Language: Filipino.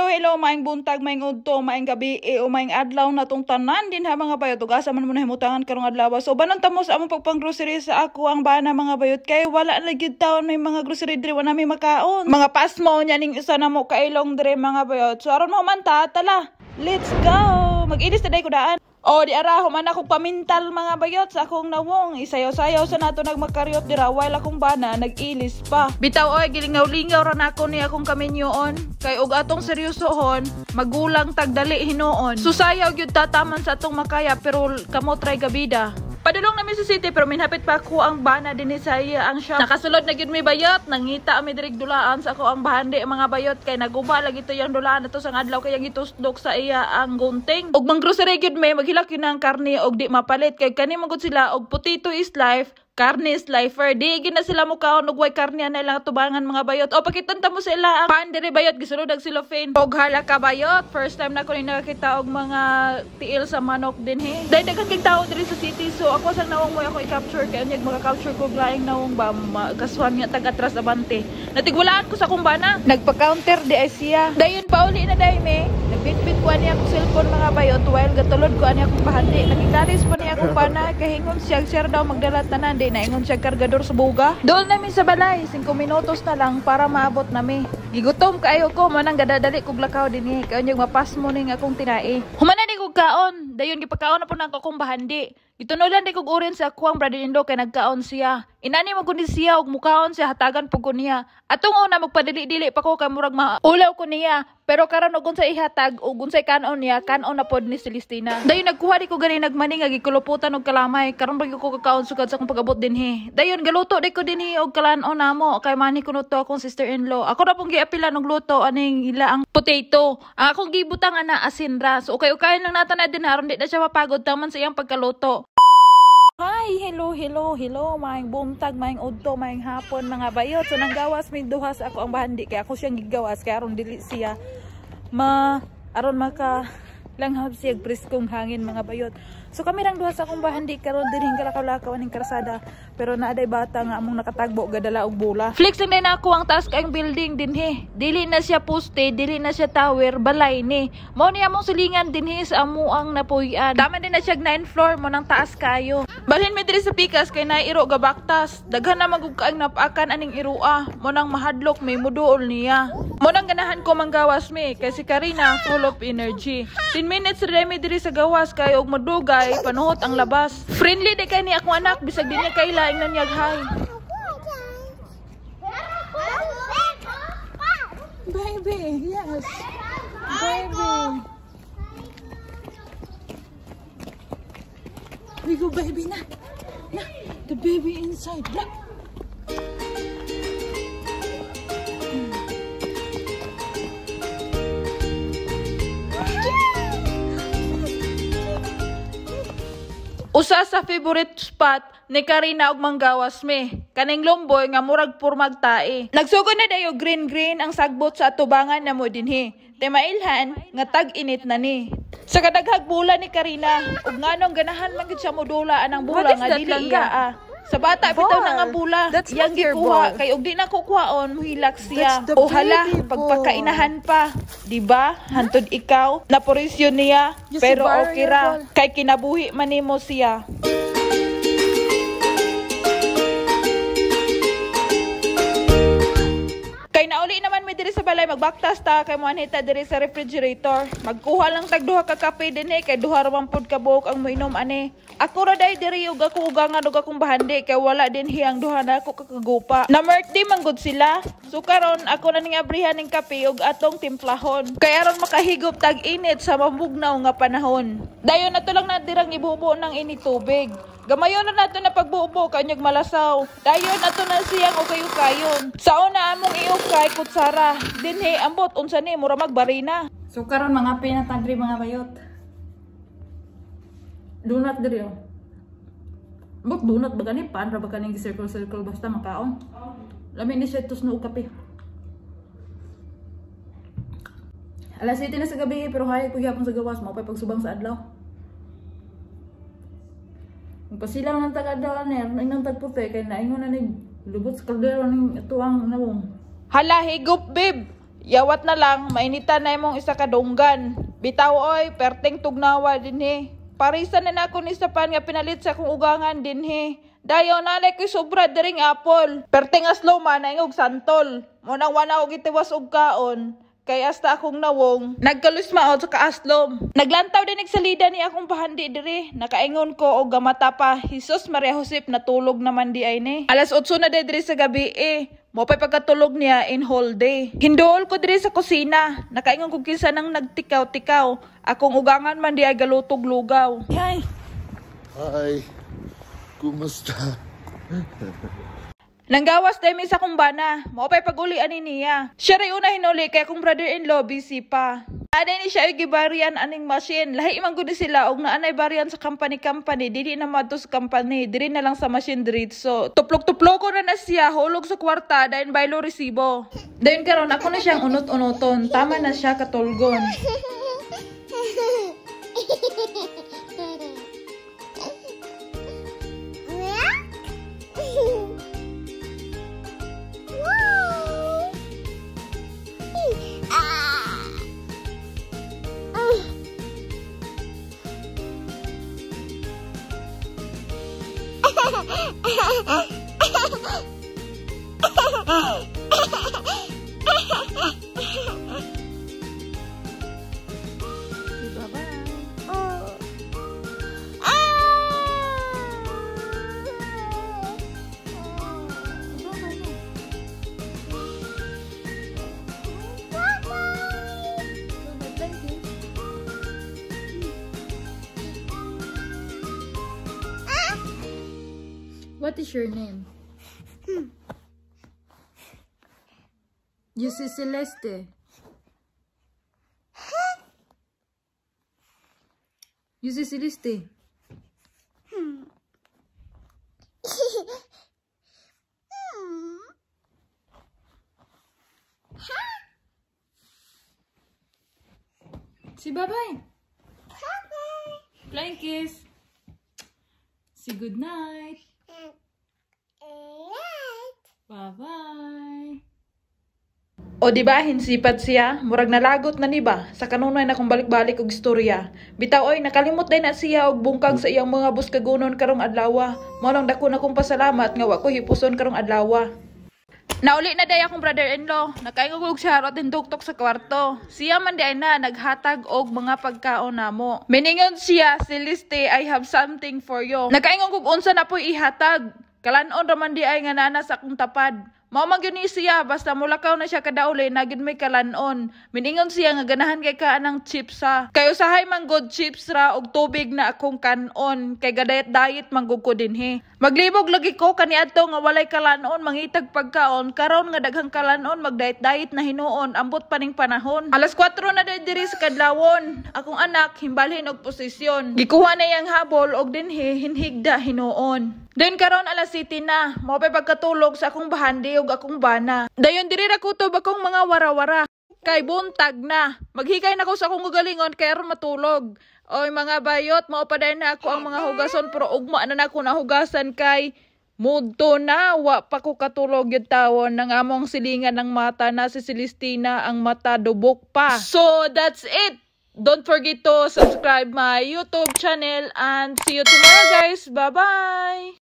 hello, maing buntag, maing udto, maing gabi, o maing adlaw na tong tanan din ha mga bayot. Ug asa man mo nahimutangan karong adlaw. So banon ta mo sa among pagpang-grocery sa ako ang bana mga bayot kay wala na gyud taon may mga grocery diri wala mi makaon. Mga pasmo nya ning isa na mo kailong diri mga bayot. So aron mo man ta, tala. Let's go. Mag-inis na day ko daan. O di araho man akong pamintal mga bayot sa akong nawong. Isayaw-sayaw sa nato nagmakaryot dira while akong bana nag-ilis pa. Bitaw oy gilingaw-lingaw ra nako ni akong kaminyoon. Kay og atong seryosohon, magulang tagdali hinuon. Susayaw gyud tataman sa atong makaya pero kamo try gabida. Padulong namin sa city pero minhapit pa ako ang bana din sa iya ang shop. Nakasulod na gyud mi bayot, nangita ami dirig dulaan sa ako ang bahandi mga bayot kay naguba lagi to yang dulaan nato sang adlaw kay gitusdok sa iya ang gunting. Og mang grocery gyud may maghilak yun ang karne og di mapalit kay kani magud sila og potato is life. Karne is lifer. Di gina sila mukaon og way karne na ilang tubangan mga bayot. O pakitanta mo sila ang pan diri bayot gisulod og cellophane. Og hala ka bayot. First time na ko ni nakakita og mga tiil sa manok din he. Dahil daghang kay tao diri sa city so ako sang nawong mo ako i-capture kay unyag maka-capture ko laing nawong ba kaswan nga taga-atras abante. Natigwalaan ko sa kumbana. Nagpa-counter di ay siya. Dayon pauli na day me. Nagbitbit ko ani akong cellphone mga bayot while gatulod ko ani akong bahandi. Nakikaris pa niya akong bana kay hingon siya daw magdala tanan. Naingon siya kargador sa buga. Doon namin sa balay, 5 minutos na lang para maabot nami. Gigutom kaayo ko, manang gadadali kog lakaw dinhi. Kaon yung mapas mo ning akong tinai. Humanan di kog kaon. Dayon gipakaon na po nang akong bahandi. Gitunulan di kog urin sa akong brother-in-law kay nagkaon siya. Inani mo kundi siya og mukaon siya hatagan pug ko niya. Atong una magpadili-dili pa ko kay murag maulaw ko niya. Pero karon og unsay ihatag og unsay kanon niya, kanon na pod ni Celestina. Dayon nagkuha di ko gani nagmani nga gikuluputan og kalamay. Karon ba ko kakaon sugad sa akong pag-abot dinhi. Dayon galuto di ko dinhi og kalan-on namo kay mani kuno to akong sister-in-law. Ako ra pong giapilan og luto aning ila ang potato. Ang akong gibutang ana asin ra. So ukay-ukay lang nata na din aron di na siya mapagod taman sa iyang pagkaluto. Hi, hello, maing buntag, maing udto, maing hapon mga bayot. So nanggawas may duhas ako ang bahandi kay ako siyang gigawas kay aron dili siya aron maka langhap siya briskong hangin mga bayot. So kami rang duha sa akong bahandi karon dinhi kalakaw-lakaw ning karsada pero naaday bata nga among nakatagbo gadala og bola. Flexing na ako ang taas kayong building dinhi. Dili na siya poste, dili na siya tower, balay ni. Mao ni among silingan dinhi sa amuang napuy-an. Tama din na siya 9th floor mo nang taas kayo. Balhin mi diri sa pikas kay nairo gabaktas. Daghan na magug kaang napaakan aning irua. Mo nang mahadlok may muduol niya. Mo nang ganahan ko manggawas mi kay si Karina full of energy. 10 minutes ra mi diri sa gawas kay og madugay panuhot ang labas. Friendly de kay ni akong anak bisag dinhi kay laing nanyag hay. Baby, yes. Baby. We go baby na. Na, the baby inside. Na. Usa sa favorite spot ni Karina og manggawas me. Kaning lomboy nga murag purmag tae. Nagsugod na dayo green ang sagbot sa atubangan na mo dinhi. Mailhan nga tag-init na ni. Sa kadaghag bula ni Karina, ug nganong ganahan man gid siya modula anang bula nga dili iya. Sa bata bitaw na nga bula. Yang gikuha kay og di na kukuhaon muhilak siya. O hala, pagpakainahan pa, di ba? Hantod ikaw naporisyon niya pero okay ra kay kinabuhi man nimo siya. Kay nauli naman mi diri sa balay magbaktas ta kay mo anhita diri sa refrigerator. Magkuha lang tag duha ka kape dinhi kay duha ra man pud ka buok ang moinom ani. Ako ra day diri ug ako ugangan ug akong bahandi kay wala din hiyang duha na ako kakagupa. Na birthday man gud sila. So karon ako na ning abrihan ning kape ug atong timplahon. Kay aron makahigop tag init sa mabugnaw nga panahon. Dayon nato lang na dirang ibubo ng init tubig. Gamayon na nato na pagbubo kanyag malasaw. Dayon nato na siyang ukay-ukayon. Sa una among iukay kutsara. Dinhi ambot unsa ni mura magbarina. So karon mga pinatagri mga bayot. Donut diri oh. Ambot donut ba gani pan ra ba kaning circle basta makaon. Lami ni siya tus no kape. Alas 7 na sa gabi pero hayag ko gyapon sa gawas mo pay pagsubang sa adlaw. Pasilang ng taga-daner, nang tagputi, kaya naingon na ni lubot sa kaldero ng ito ang nawong. Hala, higop, babe! Yawat na lang, mainitan na imong isa ka dunggan. Bitaw oy, perteng tugnawa dinhi. Parisan na ako ni Sapan nga pinalit sa akong ugangan dinhi. Dayo nalay ko'y sobra diring apple. Perteng aslo man na ingog santol. Munang wana og itiwas og kaon. Kay hasta akong nawong, nagkalusmaot sa kaaslom. Naglantaw din salida ni akong pahandi diri. Nakaingon ko og gamata pa. Jesus Maria Josep natulog naman di ay ni. Alas 8 na diri sa gabi Mopay pagkatulog niya in whole day. Hindool ko diri sa kusina. Nakaingon ko kinsa nang nagtikaw-tikaw. Akong ugangan man di ay galutog lugaw. Hi. Hi. Kumusta? Nanggawas tayo sa kumbana. Mopay pag-uli ani niya. Siya rin una hinuli kaya kong brother-in-law busy pa. Aday ni siya ay gibarian aning machine. Lahi imang gudi sila og naanay barian sa company. Dili na madto sa company. Diri na lang sa machine diretso. Tuplok-tuplok ko na siya. Hulog sa kwarta. Dayon baylo resibo. Dayon karon ako na siyang unot-unoton. Tama na siya katulgon. What is your name? You see Celeste. You see Celeste. Si bye-bye. Flying kiss. Say good night. Bye-bye. O diba, hinsipat siya? Murag nalagot na niba? Sa kanunay na kung balik-balik og istorya. Bitaw oy, nakalimot din na siya og bungkag sa iyang mga buskagonon karong adlawa. Maunang dako na kong pasalamat nga wa ko hipuson karong adlawa. Nauli na day akong brother-in-law. Nakaingog og charot din tuktok sa kwarto. Siya man di ay na naghatag og mga pagkaon namo. Miningon siya, Celeste, I have something for you. Nakaingog og unsa na po'y ihatag. Kalanon raman di ay nga nana sa akong tapad. Mao man gyud ni siya basta mulakaw na siya kadauli na gyud may kalanon. Miningon siya nga ganahan kay ka anang chips ha. Kay usahay man good chips ra og tubig na akong kanon kay gadayet-dayet manggug ko dinhi. Maglibog lagi ko kaniadto nga walay kalanon mangitag pagkaon karon nga daghang kalanon magdayet-dayet na hinuon ambot paning panahon. Alas 4 na diri sa kadlawon. Akong anak himbalhin og posisyon. Gikuha na yang habol og dinhi hinhigda hinuon. Then karon alas 7 na, mo pa pagkatulog sa akong bahandi ug akong bana. Dayon diri ra kutob akong mga wara-wara. Kay buntag na. Maghikay na ko sa akong ugalingon kay aron matulog. Oy mga bayot, mao pa din na ako ang mga hugason pero ugma na ako nahugasan kay mudto na wa pa ko katulog yung tawon nang among silingan ng mata na si Celestina ang mata dubok pa. So that's it. Don't forget to subscribe my YouTube channel and see you tomorrow guys. Bye-bye!